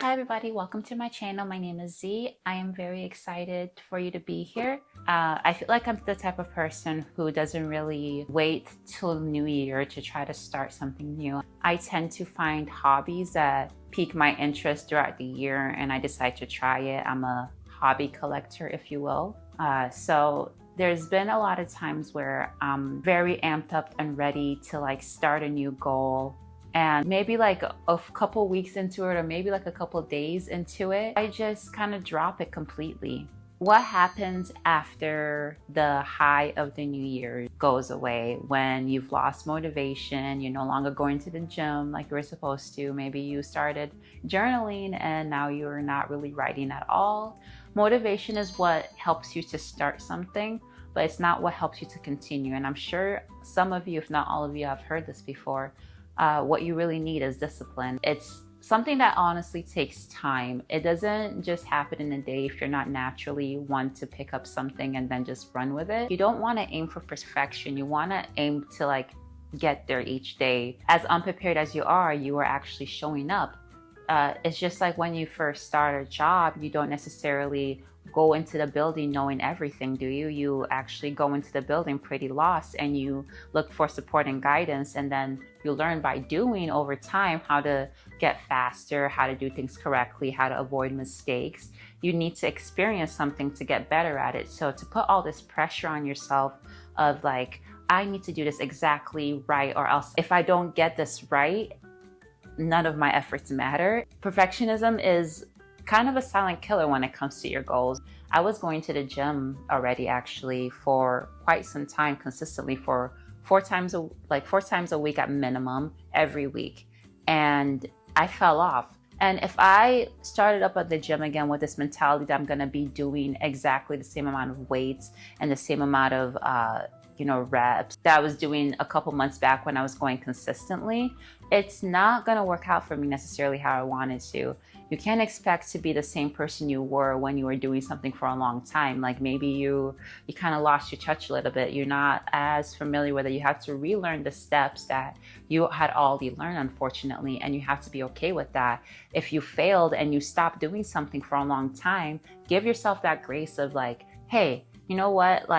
Hi everybody, welcome to my channel. My name is Z. I am very excited for you to be here. I feel like I'm the type of person who doesn't really wait till New Year to try to start something new. I tend to find hobbies that pique my interest throughout the year and I decide to try it. I'm a hobby collector, if you will. So there's been a lot of times where I'm very amped up and ready to start a new goal. And maybe like a couple weeks into it, or maybe like a couple days into it, I just kind of drop it completely. What happens after the high of the new year goes away? When you've lost motivation, you're no longer going to the gym like you were supposed to. Maybe you started journaling and now you're not really writing at all. Motivation is what helps you to start something, but it's not what helps you to continue. And I'm sure some of you, if not all of you, have heard this before. What you really need is discipline. It's something that honestly takes time. It doesn't just happen in a day if you're not naturally one to pick up something and then just run with it. You don't want to aim for perfection. You want to aim to get there each day. As unprepared as you are actually showing up. It's just like when you first start a job, you don't necessarily go into the building knowing everything, do you? You actually go into the building pretty lost and you look for support and guidance, and then you learn by doing over time how to get faster, how to do things correctly, how to avoid mistakes. You need to experience something to get better at it. So to put all this pressure on yourself of I need to do this exactly right, or else if I don't get this right, none of my efforts matter. Perfectionism is kind of a silent killer when it comes to your goals. I was going to the gym already actually for quite some time, consistently for four times a week at minimum, every week. And I fell off. And if I started up at the gym again with this mentality that I'm gonna be doing exactly the same amount of weights and the same amount of reps that I was doing a couple months back when I was going consistently, it's not gonna work out for me necessarily how I wanted to. You can't expect to be the same person you were when you were doing something for a long time. Like maybe you kind of lost your touch a little bit. You're not as familiar with it. You have to relearn the steps that you had already learned, unfortunately, and you have to be okay with that. If you failed and you stopped doing something for a long time, give yourself that grace of hey, you know what?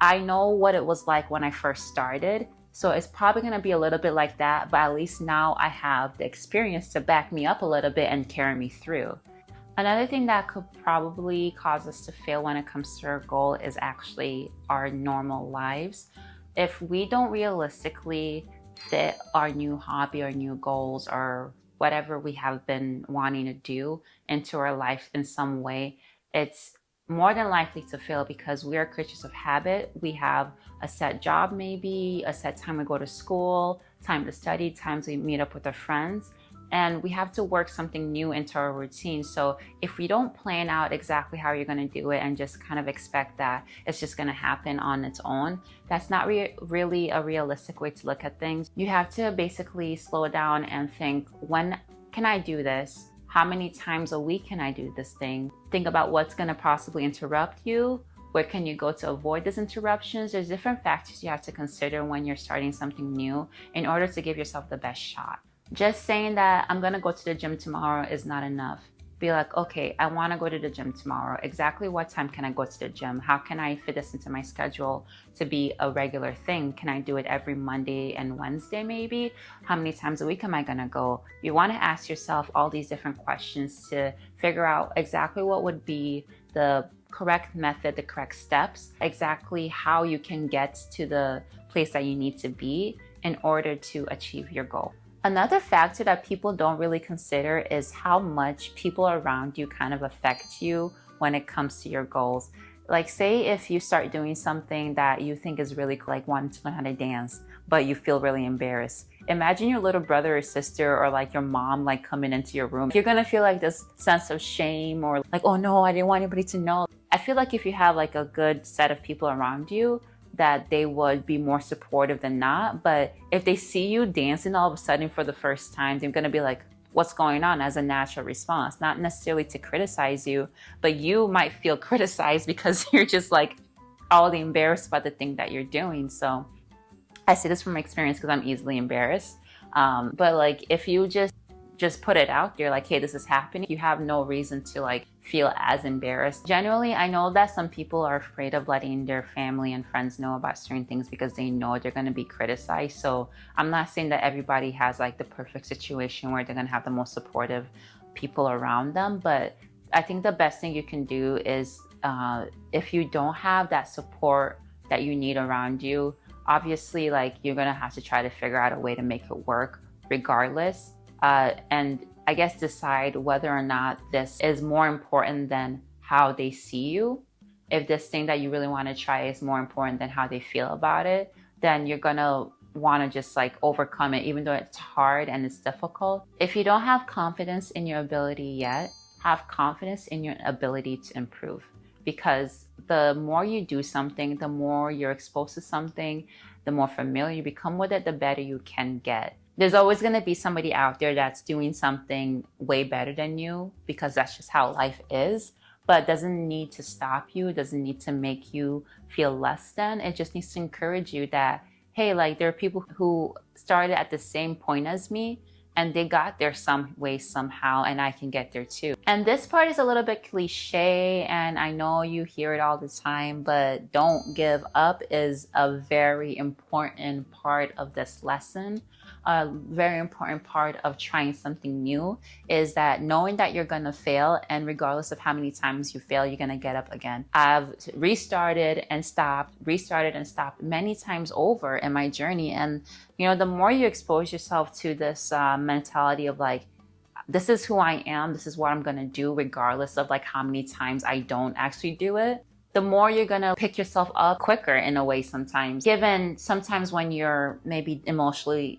I know what it was like when I first started. So it's probably going to be a little bit like that, but at least now I have the experience to back me up a little bit and carry me through. Another thing that could probably cause us to fail when it comes to our goal is actually our normal lives. If we don't realistically fit our new hobby or new goals or whatever we have been wanting to do into our life in some way, it's more than likely to fail because we are creatures of habit. We have a set job, maybe a set time we go to school, time to study, times we meet up with our friends, and we have to work something new into our routine. So if we don't plan out exactly how you're going to do it and just kind of expect that it's just going to happen on its own, that's not really a realistic way to look at things. You have to basically slow down and think, when can I do this? How many times a week can I do this thing? Think about what's going to possibly interrupt you. Where can you go to avoid these interruptions? There's different factors you have to consider when you're starting something new in order to give yourself the best shot. Just saying that I'm going to go to the gym tomorrow is not enough. Be like, okay, I want to go to the gym tomorrow. Exactly what time can I go to the gym? How can I fit this into my schedule to be a regular thing? Can I do it every Monday and Wednesday maybe? How many times a week am I going to go? You want to ask yourself all these different questions to figure out exactly what would be the correct method, the correct steps, exactly how you can get to the place that you need to be in order to achieve your goal. Another factor that people don't really consider is how much people around you kind of affect you when it comes to your goals. Say if you start doing something that you think is really cool, like wanting to learn how to dance, but you feel really embarrassed. Imagine your little brother or sister or your mom coming into your room. You're gonna feel this sense of shame or oh no, I didn't want anybody to know. I feel like if you have a good set of people around you, that they would be more supportive than not. But if they see you dancing all of a sudden for the first time, they're gonna be like, what's going on, as a natural response, not necessarily to criticize you, but you might feel criticized because you're just all embarrassed about the thing that you're doing. So I say this from experience because I'm easily embarrassed. But if you just just put it out there like, hey, this is happening. You have no reason to like feel as embarrassed. Generally, I know that some people are afraid of letting their family and friends know about certain things because they know they're going to be criticized. So I'm not saying that everybody has like the perfect situation where they're going to have the most supportive people around them, but I think the best thing you can do is if you don't have that support that you need around you, obviously like you're going to have to try to figure out a way to make it work regardless. And I guess decide whether or not this is more important than how they see you. If this thing that you really want to try is more important than how they feel about it, then you're going to want to just like overcome it, even though it's hard and it's difficult. If you don't have confidence in your ability yet, have confidence in your ability to improve. Because the more you do something, the more you're exposed to something, the more familiar you become with it, the better you can get. There's always going to be somebody out there that's doing something way better than you, because that's just how life is. But it doesn't need to stop you. It doesn't need to make you feel less than. It just needs to encourage you that, hey, like there are people who started at the same point as me and they got there some way, somehow, and I can get there too. And this part is a little bit cliche, and I know you hear it all the time, but don't give up is a very important part of this lesson. A very important part of trying something new is that knowing that you're gonna fail, and regardless of how many times you fail, you're gonna get up again. I've restarted and stopped many times over in my journey. And you know, the more you expose yourself to this mentality of like, this is who I am, this is what I'm gonna do, regardless of like how many times I don't actually do it, the more you're gonna pick yourself up quicker in a way sometimes. Given sometimes when you're maybe emotionally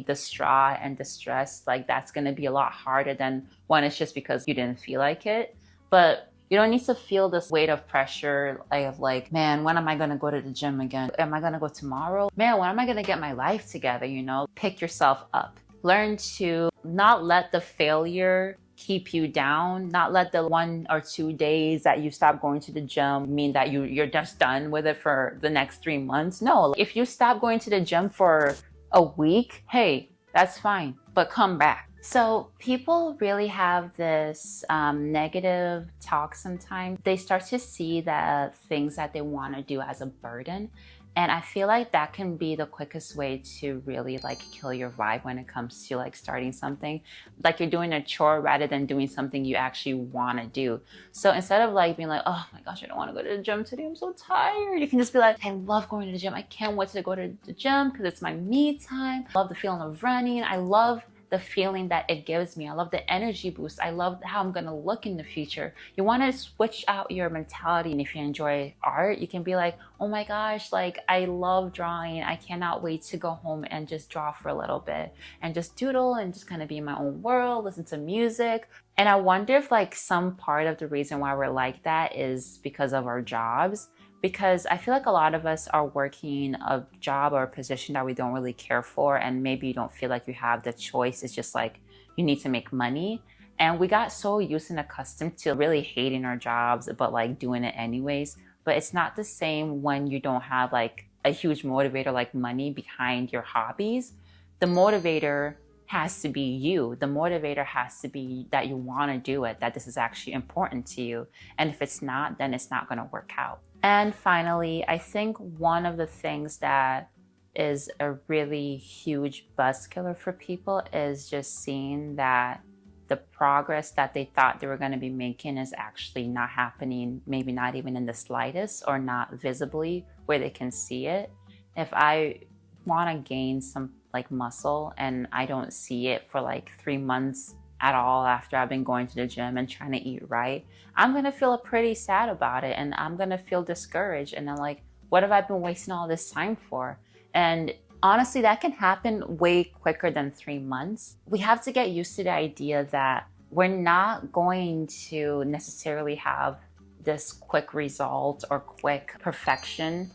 distraught and distressed, like that's gonna be a lot harder than when it's just because you didn't feel like it. But you don't need to feel this weight of pressure of like, man, when am I gonna go to the gym again? Am I gonna go tomorrow? Man, when am I gonna get my life together, you know? Pick yourself up. Learn to not let the failure keep you down, not let the 1 or 2 days that you stop going to the gym mean that you're just done with it for the next 3 months. No, if you stop going to the gym for a week, hey, that's fine, but come back. So people really have this negative talk sometimes. They start to see the things that they want to do as a burden. And I feel like that can be the quickest way to really like kill your vibe when it comes to like starting something. Like you're doing a chore rather than doing something you actually want to do. So instead of like being like, oh my gosh, I don't want to go to the gym today, I'm so tired. You can just be like, I love going to the gym. I can't wait to go to the gym because it's my me time. I love the feeling of running. I love the feeling that it gives me. I love the energy boost. I love how I'm gonna look in the future. You wanna switch out your mentality. And if you enjoy art, you can be like, oh my gosh, like I love drawing. I cannot wait to go home and just draw for a little bit and just doodle and just kind of be in my own world, listen to music. And I wonder if like some part of the reason why we're like that is because of our jobs. Because I feel like a lot of us are working a job or a position that we don't really care for, and maybe you don't feel like you have the choice. It's just like you need to make money. And we got so used and accustomed to really hating our jobs, but like doing it anyways. But it's not the same when you don't have like a huge motivator like money behind your hobbies. The motivator has to be you. The motivator has to be that you want to do it, that this is actually important to you. And if it's not, then it's not going to work out. And finally, I think one of the things that is a really huge buzz killer for people is just seeing that the progress that they thought they were going to be making is actually not happening, maybe not even in the slightest or not visibly where they can see it. If I want to gain some like muscle and I don't see it for like 3 months at all after I've been going to the gym and trying to eat right, I'm gonna feel pretty sad about it, and I'm gonna feel discouraged, and I'm like, what have I been wasting all this time for? And honestly, that can happen way quicker than 3 months. We have to get used to the idea that we're not going to necessarily have this quick result or quick perfection.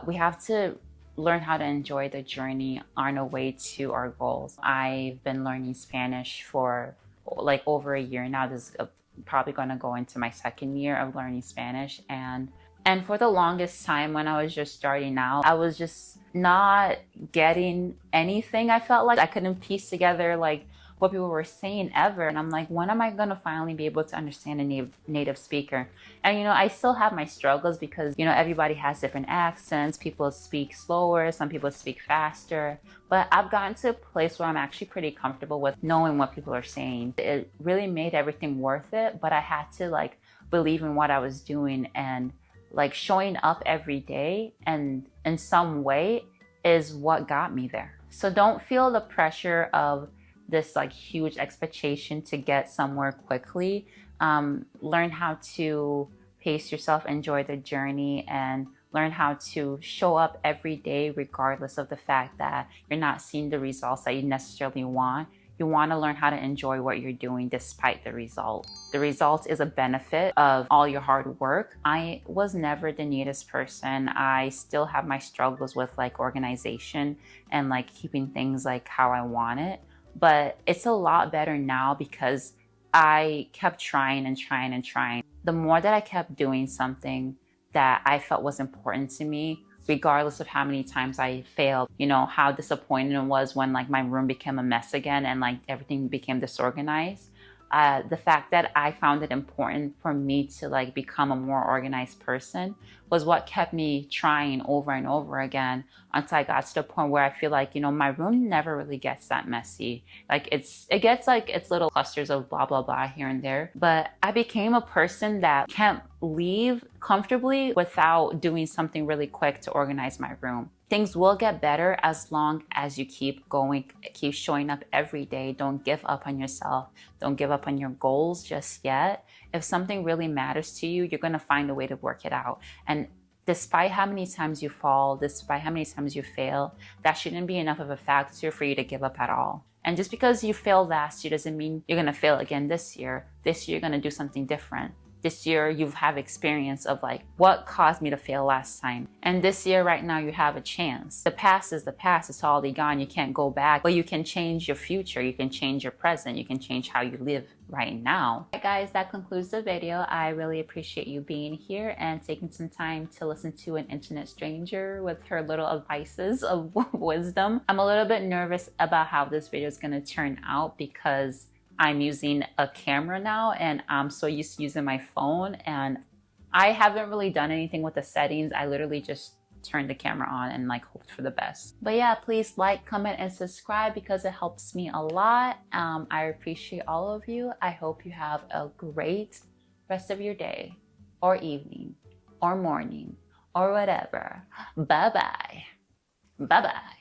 We have to learn how to enjoy the journey on our way to our goals. I've been learning Spanish for like over a year now. This is probably going to go into my 2nd year of learning Spanish. And for the longest time when I was just starting out, I was just not getting anything. I felt like I couldn't piece together like what people were saying ever. And I'm like, when am I going to finally be able to understand a native speaker? And, I still have my struggles because, everybody has different accents. People speak slower. Some people speak faster. But I've gotten to a place where I'm actually pretty comfortable with knowing what people are saying. It really made everything worth it, but I had to believe in what I was doing, and showing up every day and in some way is what got me there. So don't feel the pressure of this huge expectation to get somewhere quickly. Learn how to pace yourself, enjoy the journey, and learn how to show up every day regardless of the fact that you're not seeing the results that you necessarily want. You want to learn how to enjoy what you're doing despite the result. The result is a benefit of all your hard work. I was never the neatest person. I still have my struggles with organization and keeping things how I want it. But it's a lot better now because I kept trying and trying and trying. The more that I kept doing something that I felt was important to me, regardless of how many times I failed, how disappointing it was when my room became a mess again and everything became disorganized. The fact that I found it important for me to become a more organized person was what kept me trying over and over again until I got to the point where I feel my room never really gets that messy. It gets its little clusters of blah, blah, blah here and there. But I became a person that can't leave comfortably without doing something really quick to organize my room. Things will get better as long as you keep going, keep showing up every day. Don't give up on yourself. Don't give up on your goals just yet. If something really matters to you, you're going to find a way to work it out. And despite how many times you fall, despite how many times you fail, that shouldn't be enough of a factor for you to give up at all. And just because you failed last year doesn't mean you're going to fail again this year. This year, you're going to do something different. This year, you have experience of what caused me to fail last time. And this year, right now, you have a chance. The past is the past. It's already gone. You can't go back. But you can change your future. You can change your present. You can change how you live right now. All right, guys, that concludes the video. I really appreciate you being here and taking some time to listen to an internet stranger with her little advices of wisdom. I'm a little bit nervous about how this video is going to turn out because I'm using a camera now and I'm so used to using my phone, and I haven't really done anything with the settings. I literally just turned the camera on and hoped for the best. But yeah, please comment, and subscribe because it helps me a lot. I appreciate all of you. I hope you have a great rest of your day or evening or morning or whatever. Bye-bye. Bye-bye.